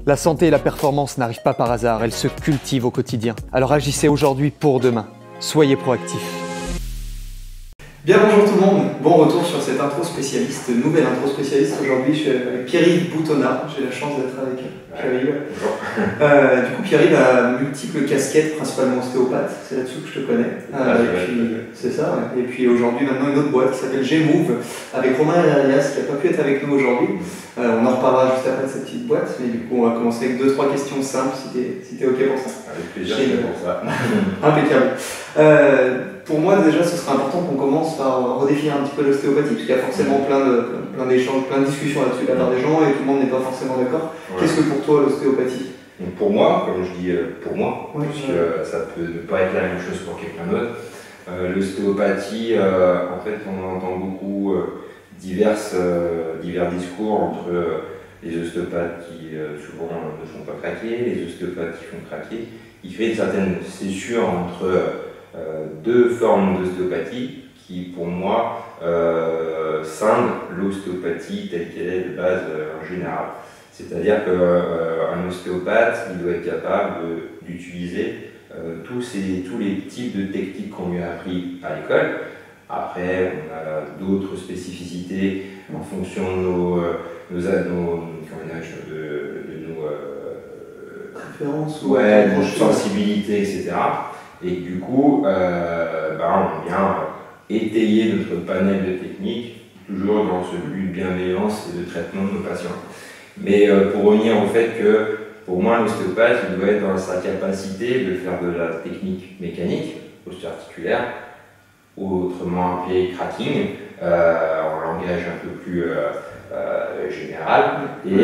La santé et la performance n'arrivent pas par hasard, elles se cultivent au quotidien. Alors agissez aujourd'hui pour demain. Soyez proactifs. Bien, bonjour tout le monde, bon retour sur cette intro spécialiste, nouvelle intro spécialiste. Aujourd'hui je suis avec Pierre-Yves Boutonnat, j'ai la chance d'être avec Pierre-Yves. Du coup Pierre-Yves a multiples casquettes, principalement ostéopathe, c'est là-dessus que je te connais. C'est ça, ouais. Et puis aujourd'hui maintenant une autre boîte qui s'appelle G-Move, avec Romain Arias qui n'a pas pu être avec nous aujourd'hui. On en reparlera juste après de cette petite boîte, mais du coup on va commencer avec 2-3 questions simples si t'es ok pour ça. Avec plaisir, c'est pour ça. Impeccable. Pour moi déjà ce serait important qu'on commence par redéfinir un petit peu l'ostéopathie, parce qu'il y a forcément plein d'échanges, plein de discussions là-dessus de la part des gens et tout le monde n'est pas forcément d'accord. Ouais. Qu'est-ce que pour toi l'ostéopathie? Pour moi, comme je dis pour moi, ouais, puisque ça peut ne pas être la même chose pour quelqu'un d'autre, l'ostéopathie, en fait on entend beaucoup divers discours entre les ostéopathes qui souvent ne font pas craquer, les ostéopathes qui font craquer. Il fait une certaine césure entre deux formes d'ostéopathie qui, pour moi, scindent l'ostéopathie telle qu'elle est de base en général. C'est-à-dire qu'un ostéopathe, il doit être capable d'utiliser tous les types de techniques qu'on lui a appris à l'école. Après, on a d'autres spécificités en fonction de nos préférences, nos sensibilités, etc. Et du coup, on vient étayer notre panel de techniques, toujours dans ce but de bienveillance et de traitement de nos patients. Mais pour revenir au fait que, pour moi, l'ostéopathe, il doit être dans sa capacité de faire de la technique mécanique, ostéo-articulaire, autrement appelé cracking, en langage un peu plus général, et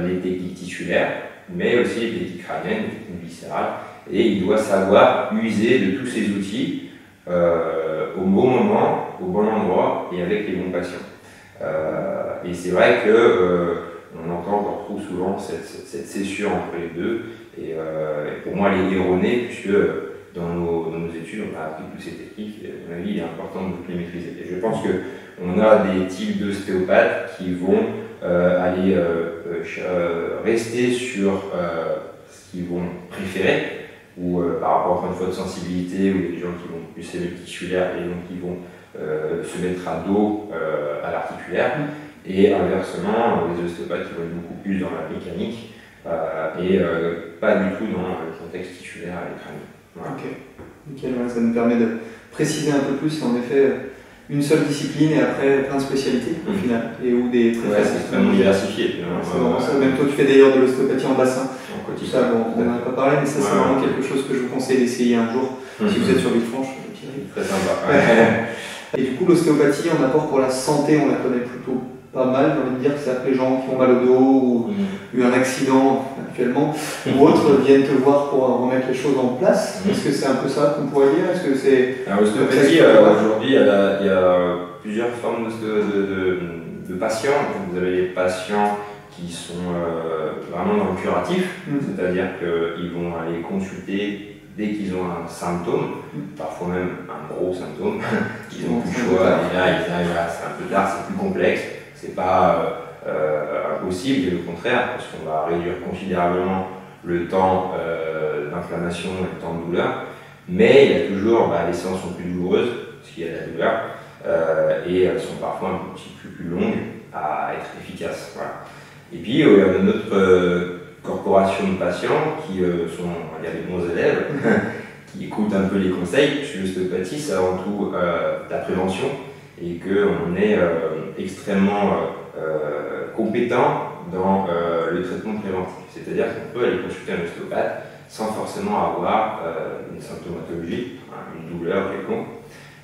les techniques tissulaires, mais aussi les techniques crâniennes, les techniques viscérales. Et il doit savoir user de tous ces outils au bon moment, au bon endroit et avec les bons patients. Et c'est vrai qu'on entend encore trop souvent cette césure entre les deux, et pour moi elle est erronée, puisque dans nos études on a appris toutes ces techniques, et à mon avis il est important de les maîtriser. Et je pense qu'on a des types d'ostéopathes qui vont aller rester sur ce qu'ils vont préférer, ou par rapport à une fois de sensibilité, où il y a des gens qui vont plus aimer le tissulaire et donc qui vont se mettre à dos à l'articulaire, et inversement, les ostéopathes qui vont être beaucoup plus dans la mécanique et pas du tout dans le contexte tissulaire et crânien. Voilà. Ok, nickel, ça nous permet de préciser un peu plus, en effet, une seule discipline et après plein de spécialités au final, et où des préférences. Ouais, c'est extrêmement diversifié. C'est vraiment ça. Même toi tu fais d'ailleurs de l'ostéopathie en bassin. Tout ça, bon, on n'en a pas parlé, mais ça c'est vraiment quelque chose que je vous conseille d'essayer un jour, si vous êtes sur Villefranche. Très sympa. Et du coup l'ostéopathie en apport pour la santé, on la connaît plutôt pas mal, j'ai envie de dire que c'est après les gens qui ont mal au dos ou eu un accident actuellement, ou autres viennent te voir pour remettre les choses en place. Est-ce que c'est un peu ça qu'on pourrait dire? Est-ce que c'est... Alors l'ostéopathie, aujourd'hui, il y a plusieurs formes de patients. Vous avez les patients qui sont vraiment dans le curatif, c'est-à-dire qu'ils vont aller consulter dès qu'ils ont un symptôme, parfois même un gros symptôme, ils n'ont plus le choix, et là ils arrivent c'est un peu tard, c'est plus complexe, c'est pas impossible, et au contraire, parce qu'on va réduire considérablement le temps d'inflammation et le temps de douleur, mais il y a toujours, les séances sont plus douloureuses, parce qu'il y a de la douleur, et elles sont parfois un petit peu plus longues à être efficaces. Voilà. Et puis, il y a notre corporation de patients qui sont, on va dire, les bons élèves, qui écoutent un peu les conseils. Chez l'ostéopathie, c'est avant tout la prévention, et qu'on est extrêmement compétent dans le traitement préventif. C'est-à-dire qu'on peut aller consulter un ostéopathe sans forcément avoir une symptomatologie, une douleur quelconque,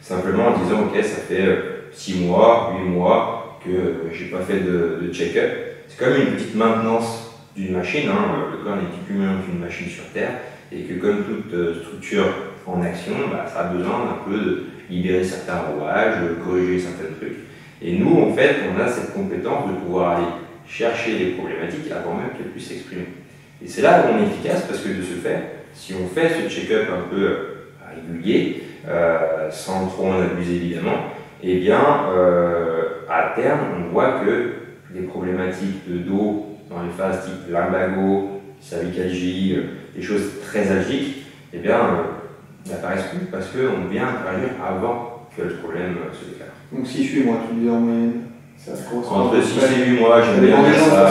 simplement en disant ok, ça fait 6 mois, 8 mois que j'ai pas fait de check-up. C'est comme une petite maintenance d'une machine, le corps n'est plus qu'une machine sur Terre, et que comme toute structure en action, ça a besoin d'un peu de libérer certains rouages, de corriger certains trucs. Et nous, en fait, on a cette compétence de pouvoir aller chercher les problématiques avant même qu'elles puissent s'exprimer. Et c'est là où on est efficace, parce que de ce fait, si on fait ce check-up un peu régulier, sans trop en abuser évidemment, à terme, on voit que les problématiques de dos dans les phases type lumbago, cervicalgie, des choses très algiques, eh bien, n'apparaissent plus parce qu'on vient interagir avant que le problème se déclare. Donc 6-8 mois, tu dis en moyenne, ça correspond entre 6 et 8 mois, j'aime bien dire ça.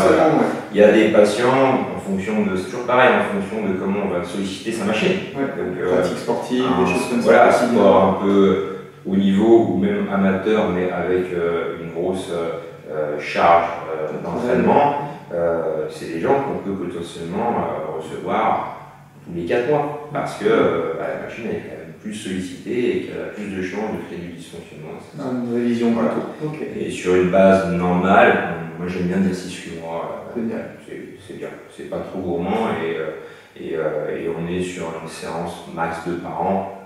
Il y a des patients, en fonction de, c'est toujours pareil, en fonction de comment on va solliciter sa machine. Ouais. Donc, pratique sportive, des choses comme ça. Voilà, sport un peu au niveau ou même amateur, mais avec une grosse charge d'entraînement. C'est des gens qu'on peut potentiellement recevoir tous les 4 mois parce que la machine est quand même plus sollicitée et qu'elle a plus de chances de créer du dysfonctionnement. Une révision voilà. Okay. Et sur une base normale, moi j'aime bien dire 6-8 mois, c'est bien, c'est pas trop gourmand et on est sur une séance max 2 par an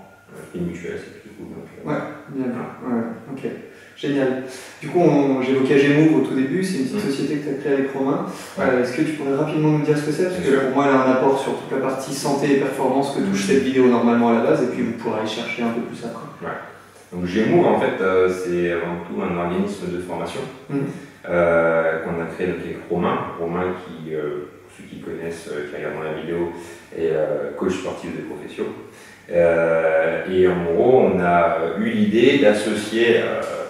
et mutuelle, c'est plutôt cool. Donc, ouais, bien, ouais, ok. Génial. Du coup, j'évoquais Gmove au tout début, c'est une petite société que tu as créée avec Romain. Ouais. Est-ce que tu pourrais rapidement nous dire ce que c'est? Parce que pour moi, elle a un apport sur toute la partie santé et performance que touche cette vidéo normalement à la base, et puis vous pourrez aller chercher un peu plus après. Ouais. Donc Gmove, en fait, c'est avant tout un organisme de formation qu'on a créé avec Romain. Romain qui, pour ceux qui connaissent, qui regardent la vidéo, est coach sportif de profession. Et en gros, on a eu l'idée d'associer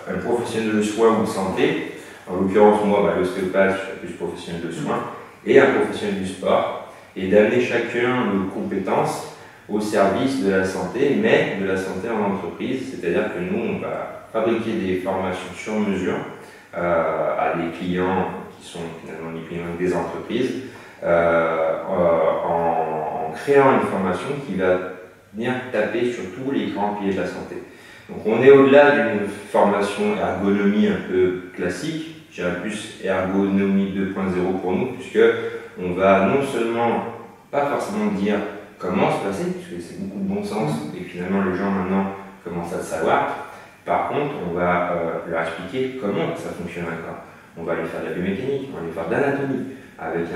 un professionnel de soins ou de santé, en l'occurrence moi, l'ostéopathe, je suis plus professionnel de soins, et un professionnel du sport, et d'amener chacun nos compétences au service de la santé, mais de la santé en entreprise, c'est-à-dire que nous, on va fabriquer des formations sur mesure à des clients qui sont finalement des clients des entreprises, en créant une formation qui va venir taper sur tous les grands piliers de la santé. Donc on est au-delà d'une formation ergonomie un peu classique, je dirais plus ergonomie 2.0 pour nous, puisque on va non seulement pas forcément dire comment se placer, puisque c'est beaucoup de bon sens et finalement les gens maintenant commencent à le savoir. Par contre, on va leur expliquer comment ça fonctionne encore. On va aller faire de la biomécanique, on va aller faire de l'anatomie, avec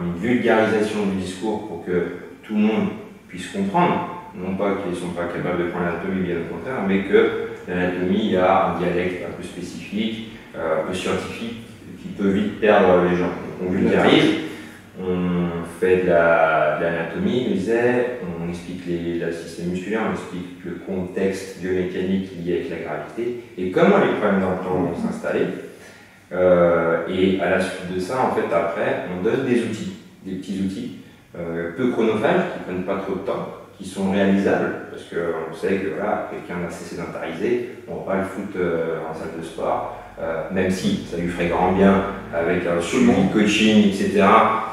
une vulgarisation du discours pour que tout le monde puisse comprendre. Non pas qu'ils ne sont pas capables de prendre l'anatomie, bien au contraire, mais que l'anatomie a un dialecte un peu spécifique, un peu scientifique, qui peut vite perdre les gens. Donc on vulgarise, on fait de l'anatomie, je disais, on explique le système musculaire, on explique le contexte biomécanique lié avec la gravité, et comment les problèmes dans le temps vont s'installer. Et à la suite de ça, en fait, après, on donne des outils, des petits outils, peu chronophages, qui ne prennent pas trop de temps, qui sont réalisables, parce qu'on sait que voilà, quelqu'un d'assez sédentarisé, on va pas le foutre en salle de sport, même si ça lui ferait grand bien avec un suivi coaching, etc.,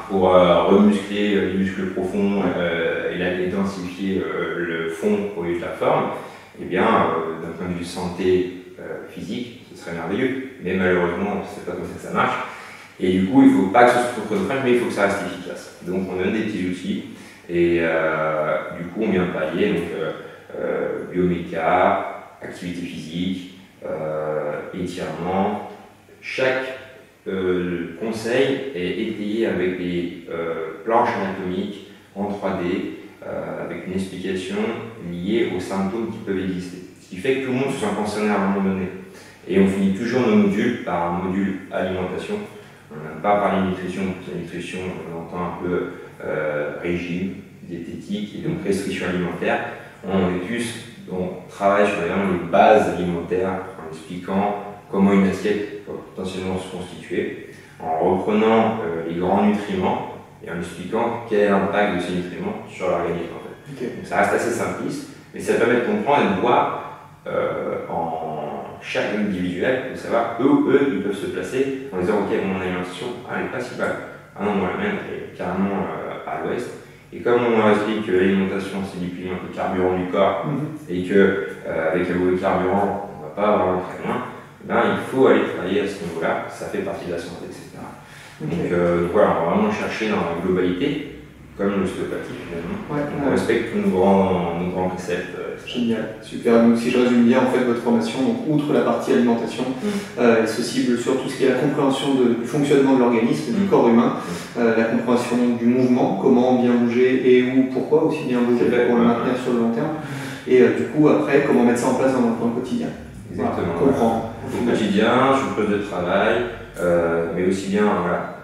pour remuscler les muscles profonds et densifier le fond au lieu de la forme. Eh bien, d'un point de vue santé physique, ce serait merveilleux, mais malheureusement, c'est pas comme ça que ça marche. Et du coup, il ne faut pas que ce soit trop chronophage, mais il faut que ça reste efficace. Donc, on donne des petits outils. Et du coup, on vient pallier donc bioméca, activité physique, étirement. Chaque conseil est étayé avec des planches anatomiques en 3D, avec une explication liée aux symptômes qui peuvent exister. Ce qui fait que tout le monde se sent concerné à un moment donné. Et on finit toujours nos modules par un module alimentation. On n'a pas parlé de nutrition, parce que la nutrition, on entend un peu régime, diététique et donc restriction alimentaire. On travaille sur vraiment les bases alimentaires en expliquant comment une assiette peut potentiellement se constituer, en reprenant les grands nutriments et en expliquant quel est l'impact de ces nutriments sur l'organisme. En fait. Okay. Donc ça reste assez simpliste, mais ça permet de comprendre et de voir en chaque individuel, de savoir eux, ils peuvent se placer en disant ok, mon alimentation, elle n'est pas si mal. Ah non, moi la mienne, elle est carrément à l'ouest. Et comme on explique que l'alimentation c'est du carburant du corps et qu'avec le mauvais carburant on ne va pas vraiment très loin, ben, il faut aller travailler à ce niveau-là, ça fait partie de la santé, etc. Okay. Donc voilà, on va vraiment chercher dans la globalité, comme l'ostéopathie finalement. On respecte tous nos grands préceptes. Génial, super. Donc si je résume bien, en fait, votre formation, donc, outre la partie alimentation, elle se cible sur tout ce qui est la compréhension du fonctionnement de l'organisme, du corps humain, la compréhension du mouvement, comment bien bouger et où, pourquoi aussi bien bouger pour le maintenir sur le long terme, et du coup après, comment mettre ça en place dans le quotidien. Exactement. Voilà, comprendre. Au quotidien, sur le poste de travail, mais aussi bien voilà,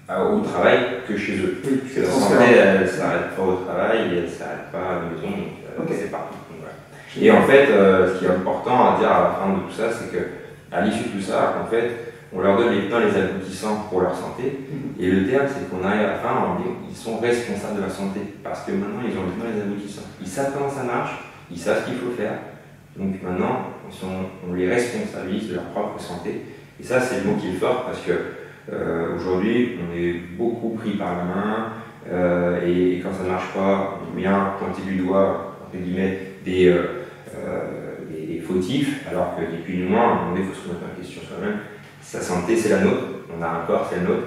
au travail que chez eux. Oui, parce que la santé, elle ne s'arrête pas au travail et elle ne s'arrête pas à la maison, donc c'est partout. Donc, voilà. Et en fait, ce qui est important à dire à la fin de tout ça, c'est qu'à l'issue de tout ça, en fait, on leur donne les tenants et les aboutissants pour leur santé. Et le terme, c'est qu'on arrive à la fin, on dit ils sont responsables de leur santé. Parce que maintenant, ils ont les tenants et les aboutissants. Ils savent comment ça marche, ils savent ce qu'il faut faire. Donc maintenant, on les responsabilise de leur propre santé. Et ça, c'est le mot qui est fort parce que aujourd'hui, on est beaucoup pris par la main. Et quand ça ne marche pas, on vient pointer du doigt, entre guillemets, des fautifs. Alors que ni plus ni moins, à un moment donné, il faut se remettre en question soi-même. Sa santé, c'est la nôtre, on a un corps, c'est le nôtre.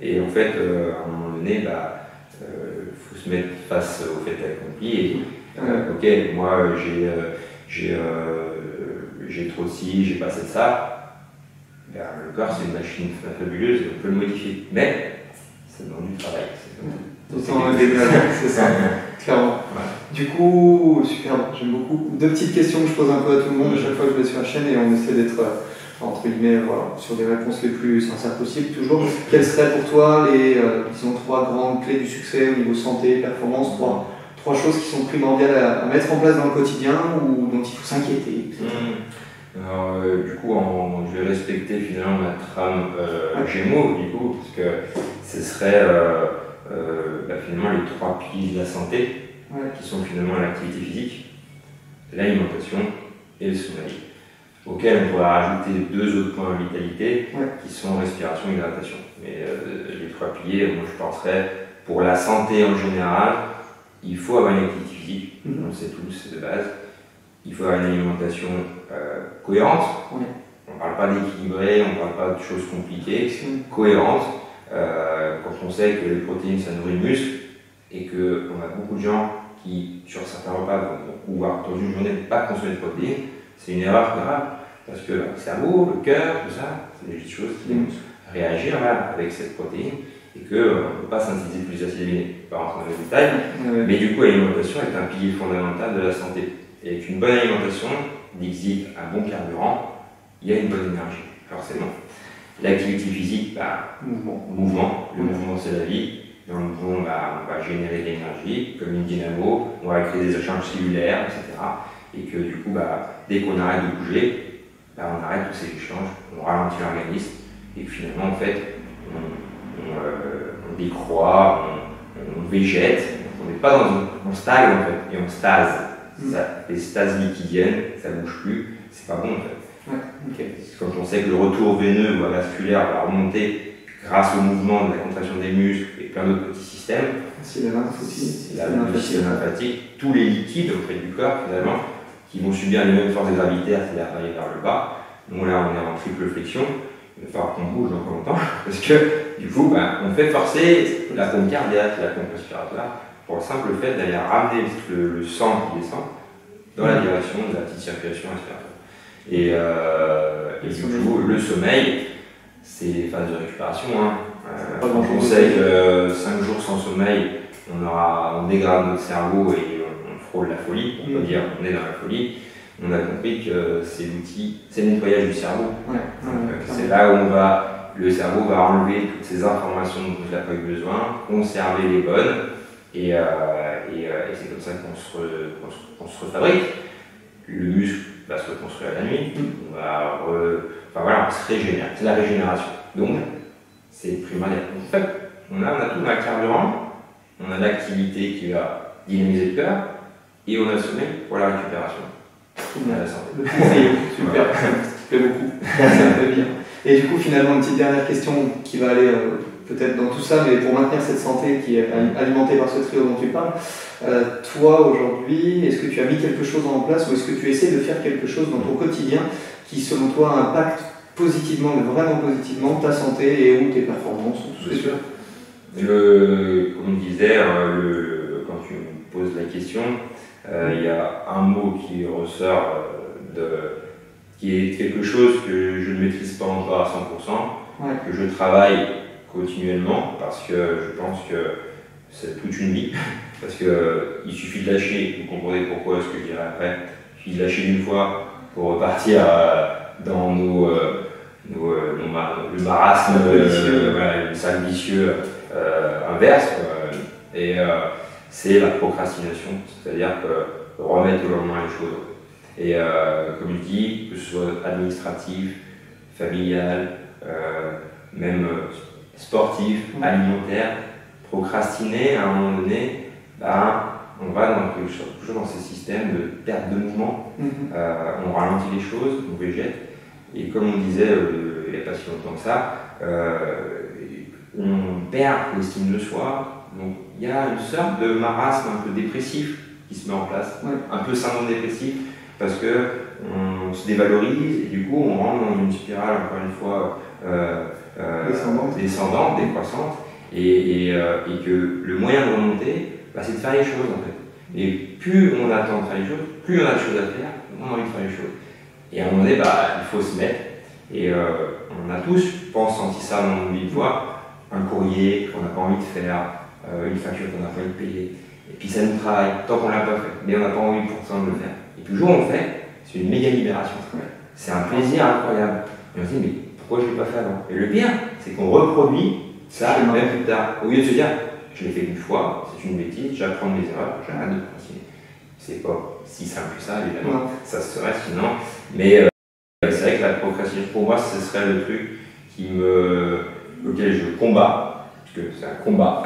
Et en fait, à un moment donné, faut se mettre face au fait accompli. Et ok, moi j'ai trop de ci, j'ai pas assez de ça. Ben, le corps, c'est une machine fabuleuse, on peut le modifier. Mais ça demande du travail. C'est ça, clairement. Ouais. Du coup, super, j'aime beaucoup. Deux petites questions que je pose un peu à tout le monde à chaque fois que je vais sur la chaîne et on essaie d'être entre guillemets, voilà, sur des réponses les plus sincères possibles toujours. Quelles seraient pour toi les disons, 3 grandes clés du succès au niveau santé, performance, trois choses qui sont primordiales à mettre en place dans le quotidien ou dont il faut s'inquiéter? Alors, du coup, je vais respecter finalement ma trame Gémeaux, du coup, parce que ce serait finalement les 3 piliers de la santé, qui sont finalement l'activité physique, l'alimentation et le sommeil, auquel on pourrait rajouter 2 autres points de vitalité, qui sont respiration et hydratation. Mais les 3 piliers, moi je penserais, pour la santé en général, il faut avoir une activité physique, on le sait tous, c'est de base. Il faut avoir une alimentation cohérente. On ne parle pas d'équilibré, on ne parle pas de choses compliquées, cohérente. Quand on sait que les protéines ça nourrit le muscle et qu'on a beaucoup de gens qui, sur certains repas, vont pouvoir dans une journée ne pas consommer de protéines, c'est une erreur grave. Parce que le cerveau, le cœur, tout ça, c'est des choses qui vont réagir avec cette protéine et qu'on ne peut pas synthétiser tous les acides aminés. Je ne vais pas rentrer dans les détails, mais du coup, l'alimentation est un pilier fondamental de la santé. Et avec une bonne alimentation, dixit un bon carburant, il y a une bonne énergie, forcément. L'activité physique, mouvement. Le mouvement, c'est la vie. Dans le mouvement, on va générer de l'énergie, comme une dynamo, on va créer des échanges cellulaires, etc. Et que du coup, dès qu'on arrête de bouger, on arrête tous ces échanges, on ralentit l'organisme, et que finalement, en fait, on décroît, on végète, on n'est pas on stagne en fait, et on stase. Les stases liquidiennes, ça ne bouge plus, c'est pas bon en fait. Quand on sait que le retour veineux ou vasculaire va remonter grâce au mouvement de la contraction des muscles et plein d'autres petits systèmes, c'est la lymphatique, tous les liquides auprès du corps finalement, qui vont subir les mêmes forces gravitaires, c'est-à-dire aller vers le bas. Donc là, on est en triple flexion, il va falloir qu'on bouge dans pas longtemps, parce que du coup, on fait forcer la pompe cardiaque, la pompe respiratoire, pour le simple fait d'aller ramener le sang qui descend dans la direction de la petite circulation respiratoire. Et du coup, le sommeil, c'est les phases de récupération. On sait que 5 jours sans sommeil, on dégrade notre cerveau et on frôle la folie, on peut dire qu'on est dans la folie. On a compris que c'est l'outil, c'est le nettoyage du cerveau. C'est là où le cerveau va enlever toutes ces informations dont il n'a pas eu besoin, conserver les bonnes, et c'est comme ça qu'on se refabrique. Le muscle va se reconstruire la nuit, on se régénère, c'est la régénération. Donc, c'est primordial. En fait, on a tout, on a le carburant, on a l'activité qui va dynamiser le cœur, et on a le sommeil pour la récupération. La santé. Super, ça me plaît beaucoup. Ça me bien. Et du coup, finalement, une petite dernière question qui va aller peut-être dans tout ça, mais pour maintenir cette santé qui est alimentée par ce trio dont tu parles, toi aujourd'hui, est-ce que tu as mis quelque chose en place ou est-ce que tu essaies de faire quelque chose dans ton quotidien qui, selon toi, impacte positivement, mais vraiment positivement, ta santé et ou tes performances? C'est sûr. Comme je disais, quand tu me poses la question, il y a un mot qui ressort, qui est quelque chose que je ne maîtrise pas encore à 100%, que je travaille continuellement, parce que je pense que c'est toute une vie, parce qu'il suffit de lâcher, vous comprenez pourquoi ce que je dirai après, il suffit de lâcher une fois pour repartir dans le marasme, voilà, le cercle vicieux inverse. Et c'est la procrastination, c'est-à-dire que remettre au lendemain les choses. Et comme je dis, que ce soit administratif, familial, même sportif, alimentaire, procrastiner à un moment donné, on va toujours dans ces systèmes de perte de mouvement, on ralentit les choses, on végète, et comme on disait il n'y a pas si longtemps que ça, on perd l'estime de soi, donc il y a une sorte de marasme un peu dépressif qui se met en place, un peu syndrome dépressif, parce qu'on se dévalorise et du coup on rentre dans une spirale encore une fois descendante, décroissante, et que le moyen de remonter, c'est de faire les choses en fait. Et plus on attend de faire les choses, plus on a de choses à faire, moins on a envie de faire les choses. Et à un moment donné, il faut se mettre. Et on a tous, je pense, senti ça dans nos vies une fois, un courrier qu'on n'a pas envie de faire, une facture qu'on n'a pas envie de payer. Et puis ça nous travaille, tant qu'on ne l'a pas fait, mais on n'a pas envie pourtant de le faire. Et puis le jour où on le fait, c'est une méga libération. C'est un plaisir incroyable. Et on se dit, mais pourquoi je ne l'ai pas fait avant? Et le pire, c'est qu'on reproduit ça même plus tard. Au lieu de se dire, je l'ai fait une fois, c'est une bêtise, j'apprends de mes erreurs, j'arrête de continuer. C'est pas si simple que ça, évidemment, ça serait sinon. Mais c'est vrai que la procrastination, pour moi, ce serait le truc auquel je combats, parce que c'est un combat,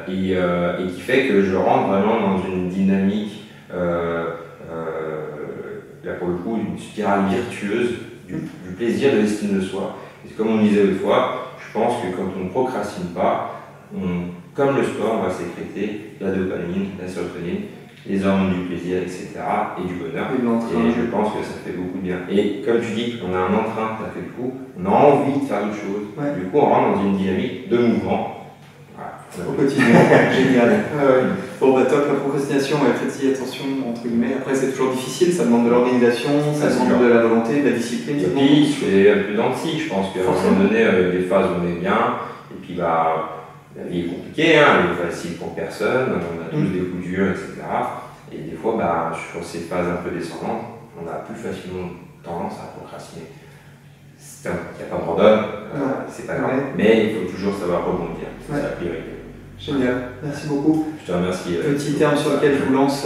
et qui fait que je rentre vraiment dans une dynamique, là pour le coup, une spirale virtueuse du plaisir, de l'estime de soi. Et comme on disait autrefois, je pense que quand on ne procrastine pas, comme le sport, on va sécréter la dopamine, la sérotonine, les hormones du plaisir, etc. et du bonheur. Et je pense que ça fait beaucoup de bien. Et comme tu dis, on a un entrain, ça fait le coup, on a envie de faire d'autres choses. Du coup, on rentre dans une dynamique de mouvement. Au quotidien, génial. Bon, top, la procrastination, faites-y attention, entre guillemets. Après, c'est toujours difficile, ça demande de l'organisation, ça demande de la volonté, de la discipline. Et puis, c'est un peu d'anti, je pense qu'à un moment donné, il y a des phases où on est bien, et puis la vie est compliquée, elle est facile pour personne, on a tous des coups durs, etc. Et des fois, sur ces phases un peu descendantes, on a plus facilement tendance à procrastiner. Il n'y a pas de randonne, c'est pas grave, mais il faut toujours savoir rebondir, c'est la priorité. Génial, merci beaucoup. Je te remercie. Petit terme sur lequel je vous lance,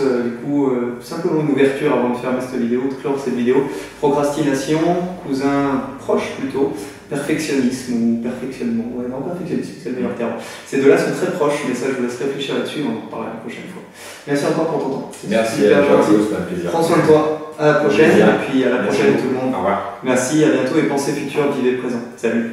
simplement une ouverture avant de fermer cette vidéo, de clore cette vidéo. Procrastination, cousin proche plutôt, perfectionnisme ou perfectionnement. Perfectionnisme, c'est le meilleur terme. Ces deux-là sont très proches, mais ça je vous laisse réfléchir là-dessus, on en reparlera la prochaine fois. Merci encore pour ton temps. Merci à toi, c'était un plaisir. Prends soin de toi, à la prochaine, et puis à la prochaine tout le monde. Au revoir. Merci, à bientôt et pensez futur, vivez présent. Salut.